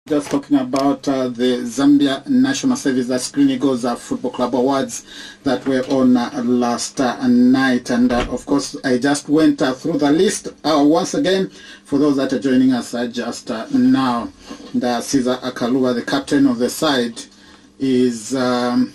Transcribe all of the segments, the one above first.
Just talking about the Zambia National Service, that's Green Eagles Football Club Awards that were on last night. And of course, I just went through the list once again for those that are joining us just now. Caesar Akaluwa, the captain of the side, is the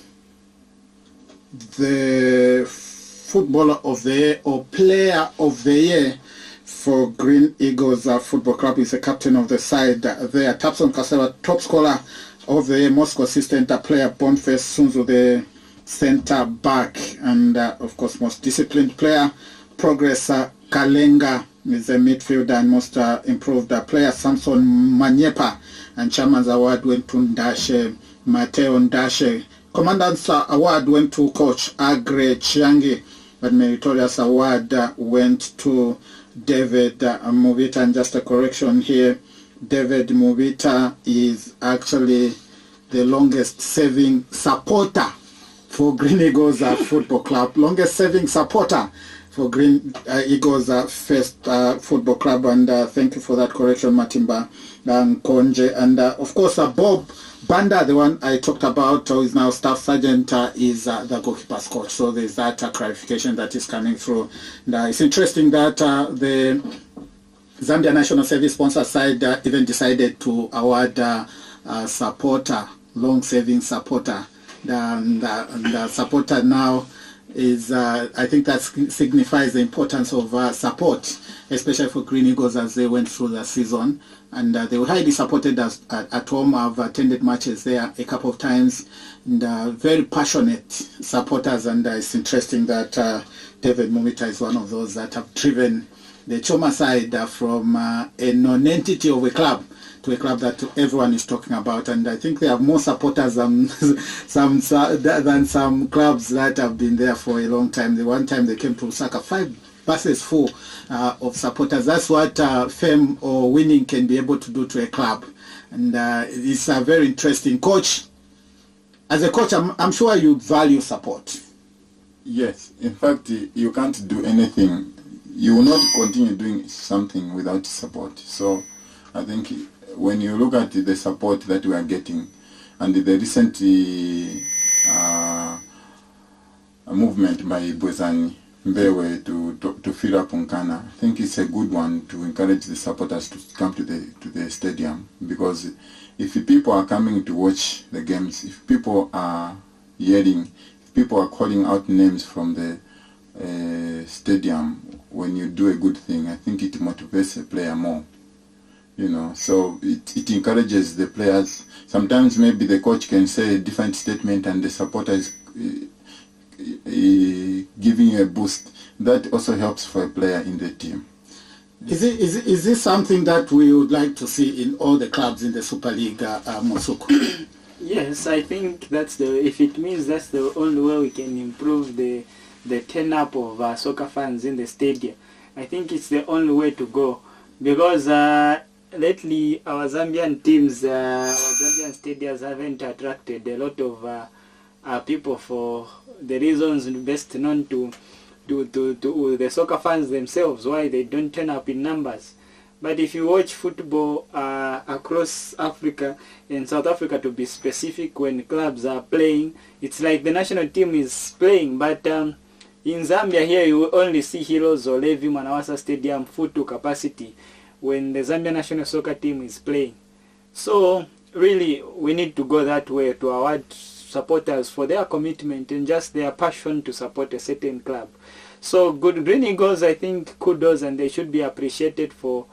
footballer of the year or player of the year for Green Eagles Football Club. Is the captain of the side there. Tapson Kasera, top scorer of the year, most consistent player, Boniface Sunzu, the center back, and of course most disciplined player, Progress Kalenga is the midfielder, and most improved player, Samson Manyepa, and Chairman's Award went to Ndashe, Mateo Ndashe. Commandant's Award went to Coach Agre Chiangi, but Meritorious Award went to David Muvita. And just a correction here, David Muvita is actually the longest serving supporter for Green Eagles Football Club. Longest serving supporter for Green Eagles First Football Club. And thank you for that correction, Matimba Konje. And of course, Bob Banda, the one I talked about, who is now staff sergeant, is the goalkeeper's coach. So there's that clarification that is coming through. And it's interesting that the Zambia National Service sponsor side even decided to award supporter, long-serving supporter. The supporter now is, I think that signifies the importance of support, especially for Green Eagles as they went through the season. And they were highly supported at home. I've attended matches there a couple of times, and very passionate supporters. And it's interesting that David Mumita is one of those that have driven the Choma side from a non-entity of a club to a club that everyone is talking about. And I think they have more supporters than some clubs that have been there for a long time. The one time they came to Lusaka, 5 buses full of supporters. That's what fame or winning can be able to do to a club. And it's a very interesting. Coach, as a coach, I'm sure you value support. Yes. In fact, you can't do anything. You will not continue doing something without support. So I think when you look at the support that we are getting and the recent movement by Bwezani Mbewe to fill up Unkana, I think it's a good one to encourage the supporters to come to the stadium, because if people are coming to watch the games, if people are yelling, if people are calling out names from the stadium when you do a good thing, I think it motivates a player more. So it encourages the players. Sometimes maybe the coach can say a different statement and the supporter is giving you a boost. That also helps for a player in the team. Is this something that we would like to see in all the clubs in the Super League, Mosuku? Yes, I think if it means that's the only way we can improve the turn-up of soccer fans in the stadium. I think it's the only way to go, because lately our Zambian teams, our Zambian stadiums haven't attracted a lot of people for the reasons best known to the soccer fans themselves, why they don't turn up in numbers. But if you watch football across Africa, in South Africa to be specific, when clubs are playing, it's like the national team is playing, but in Zambia here you only see Heroes or Levi Manawasa Stadium full to capacity when the Zambia national soccer team is playing. So really we need to go that way to award supporters for their commitment and just their passion to support a certain club. So good Green Eagles, I think kudos, and they should be appreciated for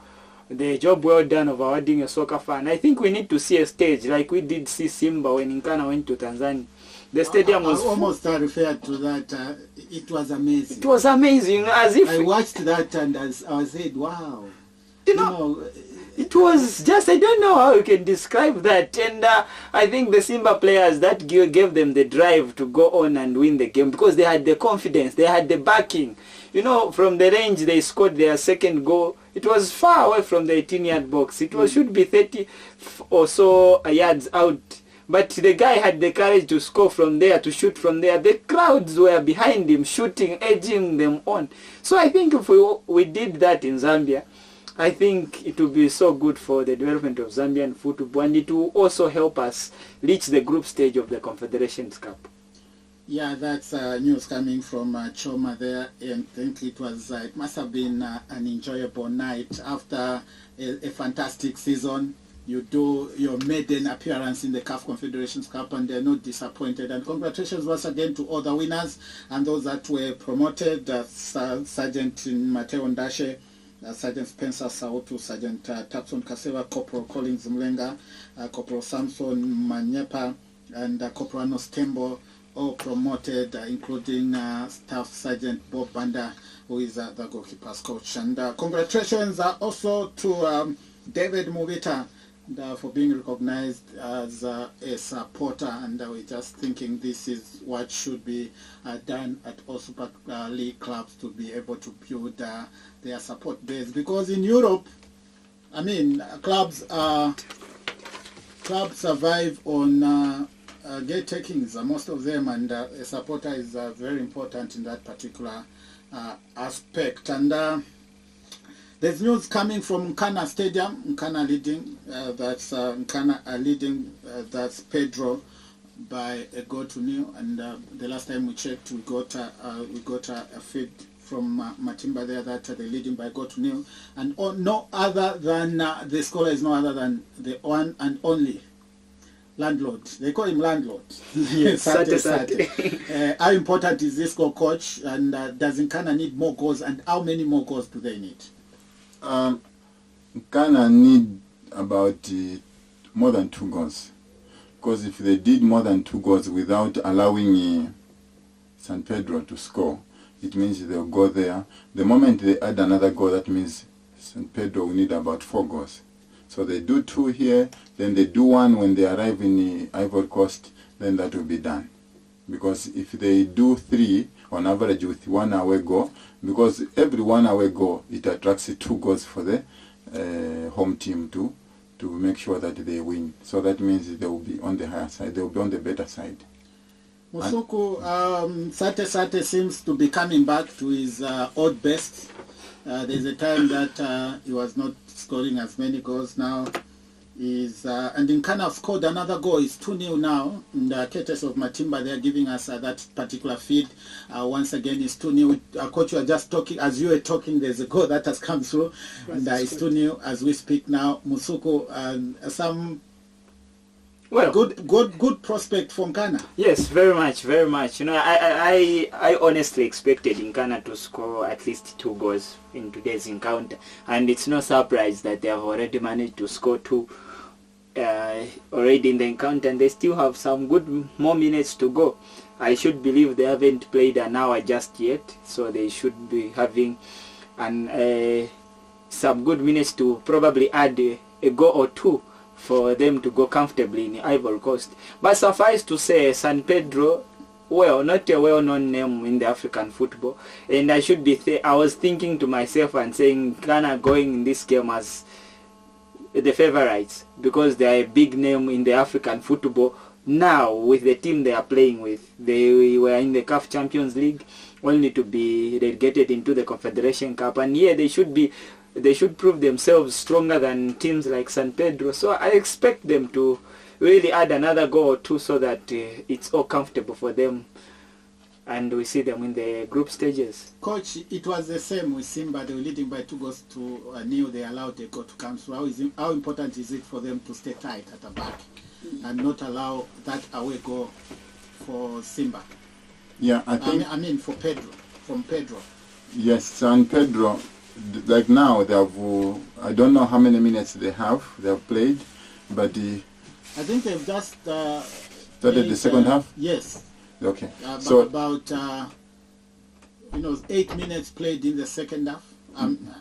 the job well done of awarding a soccer fan. I think we need to see a stage like we did see Simba when Nkana went to Tanzania. The stadium was almost referred to that. It was amazing. It was amazing, as if I watched that and I said, wow. You know, it was just, I don't know how you can describe that. And I think the Simba players, that gave them the drive to go on and win the game, because they had the confidence, they had the backing. From the range they scored their second goal. It was far away from the 18-yard box. It should be 30 or so yards out. But the guy had the courage to score from there, to shoot from there. The crowds were behind him, shooting, edging them on. So I think if we did that in Zambia, I think it will be so good for the development of Zambian football, and it will also help us reach the group stage of the Confederations Cup. Yeah, that's news coming from Choma there, and I think it must have been an enjoyable night after a fantastic season. You do your maiden appearance in the CAF Confederations Cup, and they're not disappointed. And congratulations once again to all the winners and those that were promoted. Sergeant Mateo Ndashe, Sergeant Spencer Sautu, Sergeant Tapson Kaseva, Corporal Collins Mlenga, Corporal Samson Manyepa, and Corporal Anos Tembo, all promoted, including Staff Sergeant Bob Banda, who is the goalkeeper's coach. And congratulations also to David Mubita for being recognized as a supporter, and we're just thinking this is what should be done at all Super League clubs to be able to build their support base, because in Europe, I mean, clubs survive on gate takings, most of them, and a supporter is very important in that particular aspect. And there's news coming from Nkana Stadium. Nkana leading. That's Nkana leading. That's Pedro by a goal to nil. And the last time we checked, we got a feed from Matimba there that they're leading by a goal to nil. And no other than the scorer is no other than the one and only landlord. They call him landlord. Yes, Sate. How important is this goal, coach? And does Nkana need more goals? And how many more goals do they need? Nkana need about more than 2 goals, because if they did more than 2 goals without allowing San Pedro to score, it means they'll go there. The moment they add another goal, that means San Pedro will need about 4 goals. So they do 2 here, then they do 1 when they arrive in the Ivory Coast, then that will be done. Because if they do 3 on average with 1 away goal, because every 1 away goal, it attracts 2 goals for the home team to make sure that they win. So that means they will be on the higher side, they will be on the better side. Musuku, Sate seems to be coming back to his old best. There's a time that he was not scoring as many goals. Now and Nkana scored another goal. It's 2-0 now. In the case of Matimba, they're giving us that particular feed. Once again, it's 2-0. Coach, you are just talking, as you were talking, there's a goal that has come through, and it's 2-0 as we speak now. Musuku, some good prospect for Nkana. Yes, very much. You know, I honestly expected Nkana to score at least 2 goals in today's encounter, and it's no surprise that they have already managed to score 2 already in the encounter, and they still have some more minutes to go. I should believe they haven't played an hour just yet, so they should be having some good minutes to probably add a goal or 2 for them to go comfortably in Ivory Coast. But suffice to say, San Pedro, well, not a well-known name in the African football, and I should be I was thinking to myself and saying Ghana going in this game as the favorites, because they are a big name in the African football. Now, with the team they are playing with, they were in the CAF Champions League, only to be relegated into the Confederation Cup, and here they should prove themselves stronger than teams like San Pedro. So I expect them to really add another goal or 2 so that it's all comfortable for them, and we see them in the group stages. Coach, it was the same with Simba. They were leading by 2 goals to nil. They allowed a goal to come through. How important is it for them to stay tight at the back and not allow that away goal for Simba? Yeah, I think... I mean for Pedro, from Pedro. Yes, San Pedro, like now, they have, I don't know how many minutes they have played, but I think they've just started the second half? Yes. Okay. So about 8 minutes played in the second half.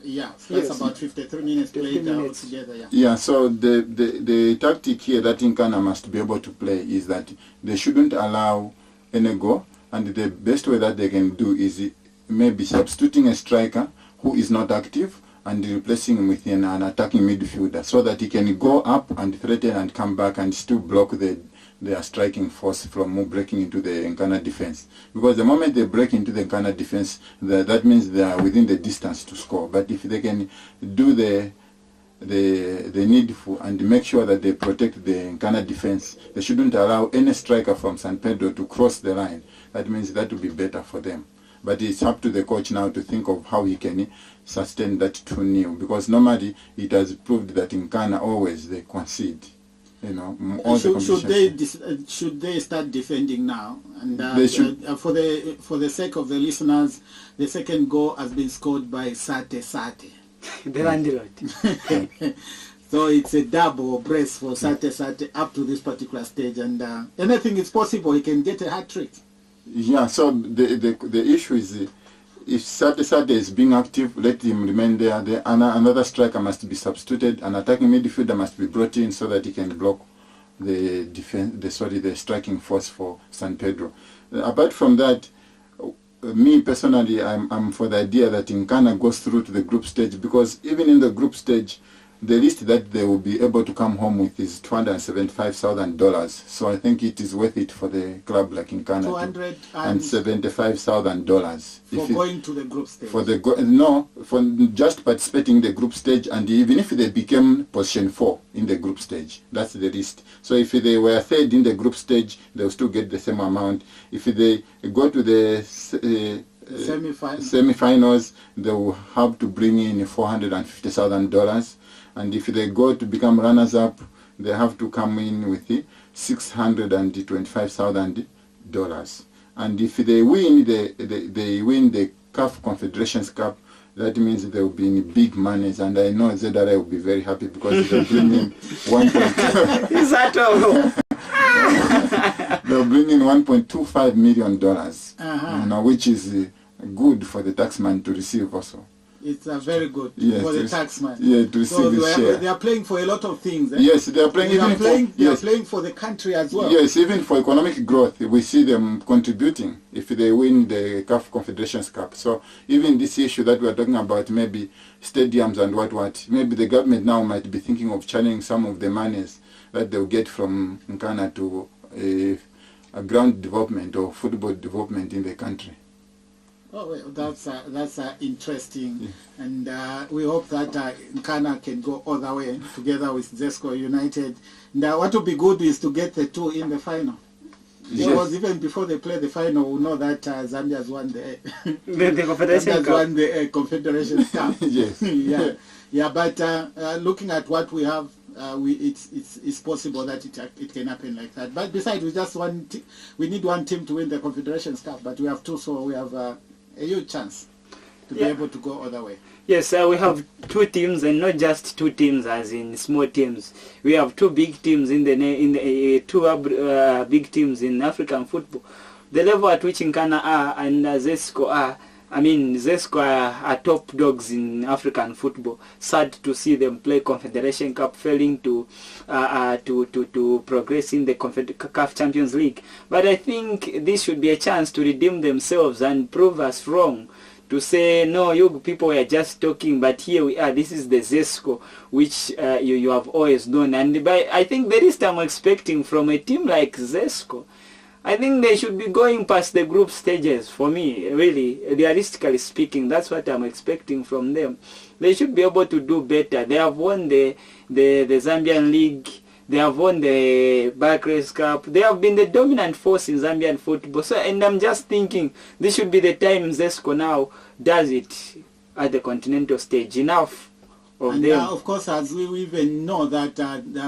Yeah, that's yes. About 53 minutes played altogether. Yeah. Yeah. So the tactic here that Nkana must be able to play is that they shouldn't allow any goal, and the best way that they can do is maybe substituting a striker who is not active and replacing him with an attacking midfielder, so that he can go up and threaten and come back and still block the their striking force from breaking into the Nkana defense. Because the moment they break into the Nkana defense, that means they are within the distance to score. But if they can do the needful and make sure that they protect the Nkana defense, they shouldn't allow any striker from San Pedro to cross the line. That means that will be better for them. But it's up to the coach now to think of how he can sustain that 2-0, because normally it has proved that in Ghana always they concede. You know, all should they start defending now? And for the sake of the listeners, the second goal has been scored by Sate. The landlord. So it's a double brace for Sate up to this particular stage, and anything is possible. He can get a hat-trick. Yeah, so the issue is, if Sate is being active, let him remain there. Another striker must be substituted. An attacking midfielder must be brought in so that he can block the striking force for San Pedro. Apart from that, me personally, I'm for the idea that Nkana goes through to the group stage, because even in the group stage, the least that they will be able to come home with is $275,000. So I think it is worth it for the club like Nkana. $275,000 for going to the group stage. For just participating in the group stage, and even if they became position 4 in the group stage, that's the least. So if they were third in the group stage, they'll still get the same amount. If they go to the semi-finals, they will have to bring in $450,000. And if they go to become runners-up, they have to come in with $625,000. And if they win the CAF Confederations Cup, that means they will be in big monies. And I know ZRA will be very happy, because they'll bring in Is that all? They'll bring in $1.25 million, uh-huh. Which is good for the taxman to receive also. It's very good for the taxman. Yeah, to receive his share. They are playing for a lot of things. Eh? Yes, they are playing. They are playing for the country as well. Yes, even for economic growth, we see them contributing if they win the CAF Confederations Cup. So even this issue that we are talking about, maybe stadiums and what, maybe the government now might be thinking of channeling some of the monies that they'll get from Nkana to a ground development or football development in the country. Oh, well, that's interesting, yeah. And we hope that Nkana can go all the way together with Zesco United. And what would be good is to get the two in the final. Yes. Because even before they play the final, we know that Zambia's won the Confederation Cup. Yes. yeah. But looking at what we have, it's possible that it can happen like that. But besides, we need one team to win the Confederation Cup, but we have two, so we have a huge chance to be able to go all the way. Yes, we have two teams, and not just two teams as in small teams. We have two big teams big teams in African football. The level at which Nkana are and Zesco are, Zesco are top dogs in African football. Sad to see them play Confederation Cup, failing to progress in the CAF Champions League. But I think this should be a chance to redeem themselves and prove us wrong. To say, no, you people are just talking, but here we are. This is the Zesco, which you have always known. And I think the least I'm expecting from a team like Zesco, I think they should be going past the group stages. For me, really, realistically speaking, that's what I'm expecting from them. They should be able to do better. They have won the Zambian League. They have won the Barclays Cup. They have been the dominant force in Zambian football. So, and I'm just thinking, this should be the time Zesco now does it at the continental stage. Enough of them. Of course, as we even know that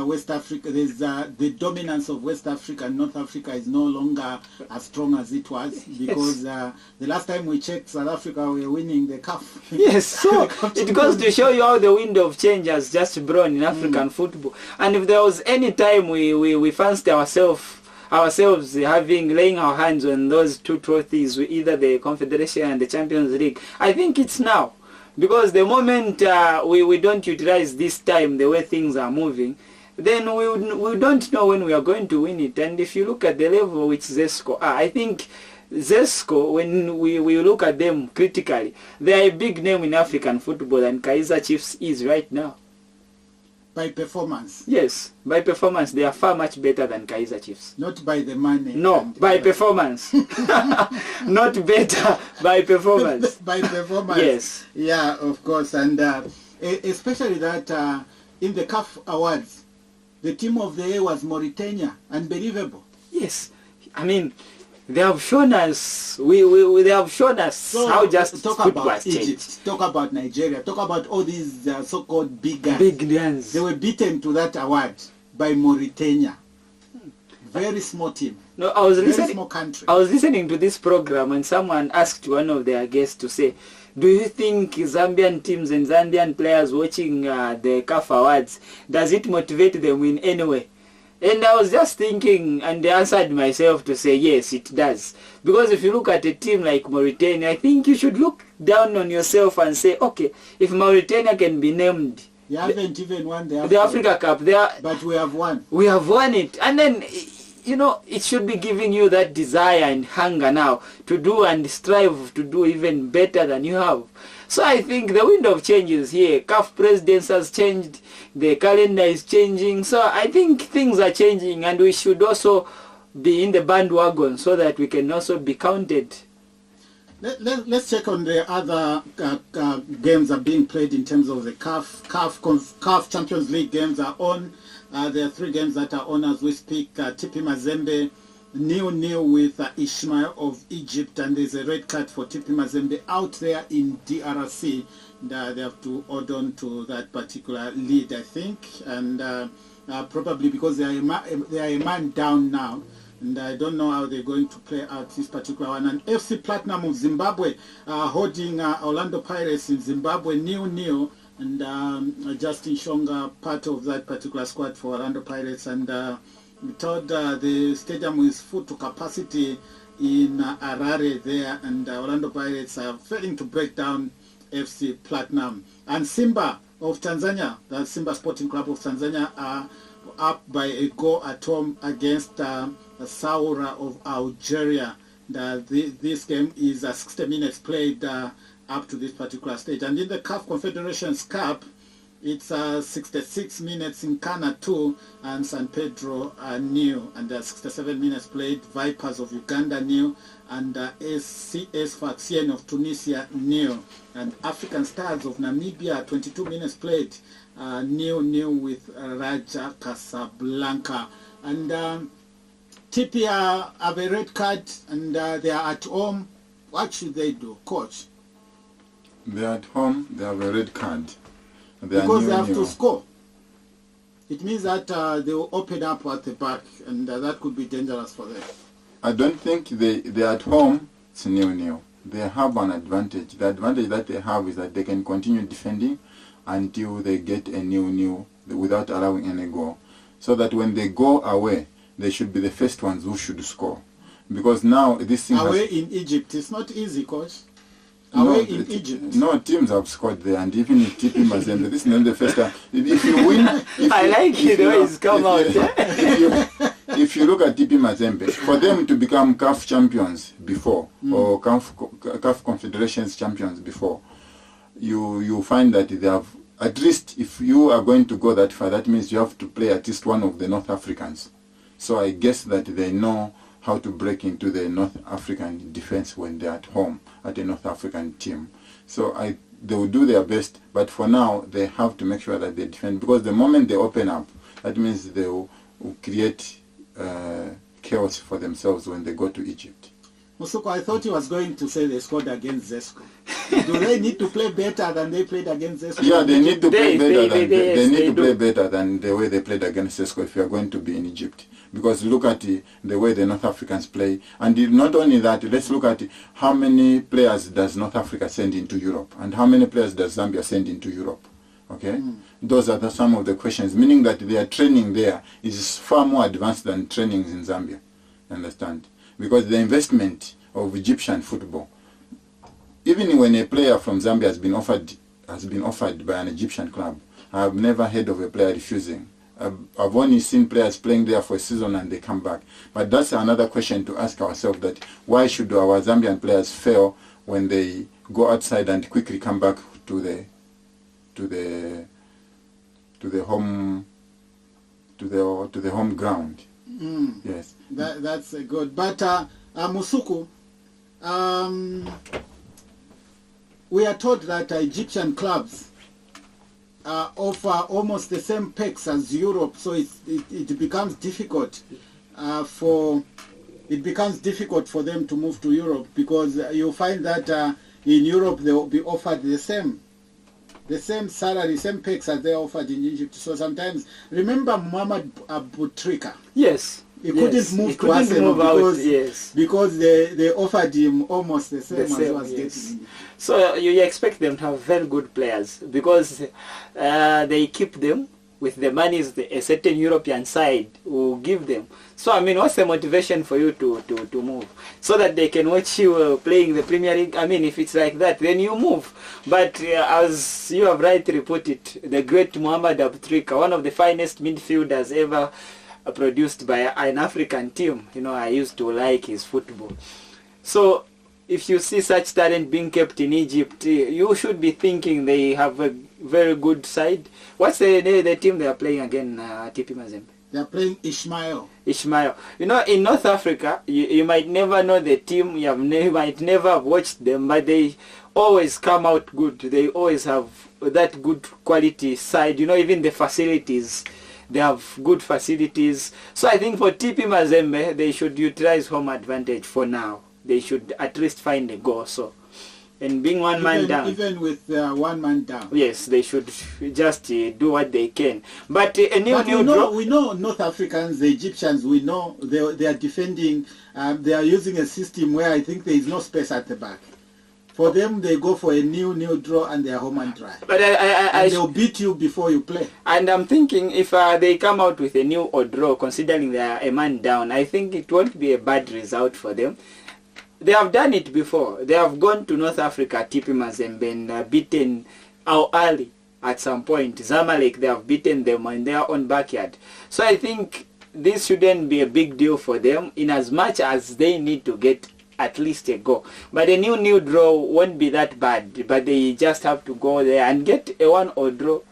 West Africa, there's the dominance of West Africa and North Africa is no longer as strong as it was, because the last time we checked, South Africa were winning the CAF. Yes, so it goes to show you how the wind of change has just blown in African football. And if there was any time we fancied ourselves laying our hands on those two trophies, either the Confederation and the Champions League, I think it's now. Because the moment we don't utilize this time the way things are moving, then we don't know when we are going to win it. And if you look at the level which Zesco are, I think Zesco, when we look at them critically, they are a big name in African football, and Kaizer Chiefs is right now. by performance, Yes, by performance, they are far much better than Kaizer Chiefs. not by the money. No, and- by performance. Not better, by performance. by performance. Yes. Yeah, of course, and especially that in the CAF Awards, the team of the year was Mauritania. Unbelievable. Yes. I mean, they have shown us, they have shown us how just talk football about has changed. Egypt, talk about Nigeria, talk about all these so-called big guys. Big guns. They were beaten to that award by Mauritania. Very small team. No, I was Very listening. small country. I was listening to this program and someone asked one of their guests to say, do you think Zambian teams and Zambian players watching the CAF Awards, does it motivate them in any way? And I was just thinking, and I answered myself to say, yes, it does. Because if you look at a team like Mauritania, I think you should look down on yourself and say, okay, if Mauritania can be named You haven't even won the Africa Cup, but we have won. we have won it. And then, you know, it should be giving you that desire and hunger now to do and strive to do even better than you have. So I think the wind of change is here. CAF presidents has changed. The calendar is changing. So I think things are changing and we should also be in the bandwagon so that we can also be counted. Let's check on the other games that are being played in terms of the CAF Champions League games are on. There are 3 games that are on as we speak. TP Mazembe 0-0 with Ismail of Egypt, and there's a red card for TP Mazembe out there in DRC. They have to hold on to that particular lead, I think, and probably because they are a man down now. And I don't know how they're going to play out this particular one. And FC Platinum of Zimbabwe holding Orlando Pirates in Zimbabwe 0-0. And Justin Shonga, part of that particular squad for Orlando Pirates. And we thought the stadium is full to capacity in Harare there. And Orlando Pirates are failing to break down FC Platinum. And Simba of Tanzania, the Simba Sporting Club of Tanzania, are up by a goal at home against Saoura of Algeria. This game is 60 minutes played up to this particular stage. And in the CAF Confederations Cup, it's 66 minutes in Ghana 2 and San Pedro 0. And 67 minutes played, Vipers of Uganda 0 and SCS Sfaxien of Tunisia 0. And African Stars of Namibia 22 minutes played, 0-0 with Raja Casablanca. And TP have a red card and they are at home. What should they do, coach? They are at home, they have a red card. Because they have to score. It means that they will open up at the back, and that could be dangerous for them. I don't think they are at home, it's 0-0. They have an advantage. The advantage that they have is that they can continue defending until they get a 0-0 without allowing any goal. So that when they go away, they should be the first ones who should score. Because now this thing away in Egypt, it's not easy, coach. Egypt. No, teams have scored there, and even if TP Mazembe, this is not the first time. If you win, I like it the way it's come out. If you look at TP Mazembe, for them to become CAF champions before, or CAF Confederations champions before, you find that they have, at least if you are going to go that far, that means you have to play at least one of the North Africans. So I guess that they know how to break into the North African defense when they're at home at a North African team. So they will do their best, but for now they have to make sure that they defend, because the moment they open up, that means they will create chaos for themselves when they go to Egypt. Musuko, I thought he was going to say they scored against Zesco. Do they need to play better than they played against Zesco? Yeah, they need to play They need to do. play better than the way they played against Zesco if you are going to be in Egypt. Because look at the way the North Africans play. And not only that, let's look at how many players does North Africa send into Europe and how many players does Zambia send into Europe. Okay? Those are some of the questions, meaning that their training there is far more advanced than trainings in Zambia. Understand? Because the investment of Egyptian football, even when a player from Zambia has been offered by an Egyptian club, I have never heard of a player refusing. I've only seen players playing there for a season and they come back. But that's another question to ask ourselves, that why should our Zambian players fail when they go outside and quickly come back to the the home ground. Yes. That's good. But Musuku, we are told that Egyptian clubs offer almost the same packs as Europe, so it becomes difficult for them to move to Europe, because you find that in Europe they will be offered the same salary, same packs as they offered in Egypt. So sometimes, remember Muhammad Abutrika? Yes. He couldn't move to Arsenal because they offered him almost the same as he was getting. So you expect them to have very good players, because they keep them with the monies a certain European side will give them. So I mean, what's the motivation for you to move? So that they can watch you playing the Premier League? I mean, if it's like that, then you move. But as you have rightly put it, the great Muhammad Abutrika, one of the finest midfielders ever produced by an African team. You know, I used to like his football. So if you see such talent being kept in Egypt, you should be thinking they have a very good side. What's the team they are playing again, TP Mazembe? They are playing Ishmael. You know, in North Africa, you might never know the team, you might never have watched them, but they always come out good. They always have that good quality side. You know, even the facilities, they have good facilities. So I think for TP Mazembe, they should utilize home advantage for now. They should at least find a goal. So, and being one man down, even with one man down, yes, they should just do what they can. But we know North Africans, the Egyptians, we know they are defending. They are using a system where I think there is no space at the back. For them, they go for a nil draw and they are home and dry. But they'll beat you before you play. And I'm thinking, if they come out with a nil or draw, considering they are a man down, I think it won't be a bad result for them. They have done it before. They have gone to North Africa, TP Mazembe, and beaten Al Ahly at some point. Zamalek, they have beaten them in their own backyard. So I think this shouldn't be a big deal for them, in as much as they need to get at least a goal. But a nil draw won't be that bad. But they just have to go there and get a 1-1 draw,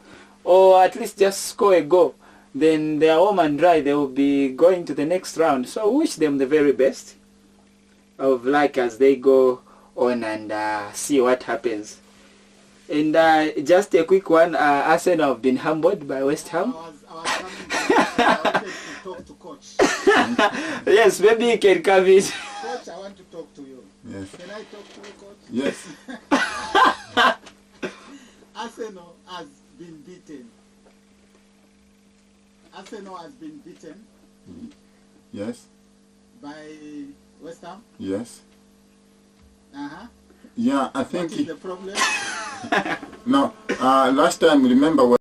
or at least just score a goal. Then they are home and dry. They will be going to the next round. So I wish them the very best of luck as they go on and see what happens. And just a quick one, Arsenal have been humbled by West Ham. I wanted to talk to Coach. Yes, maybe you can come in. Coach, I want to talk to you. Yes. Can I talk to you, Coach? Yes. Arsenal has been beaten. Arsenal has been beaten. Yes. By West Ham? Yes. Uh-huh. Yeah, I think... What is the problem? No, last time, remember, we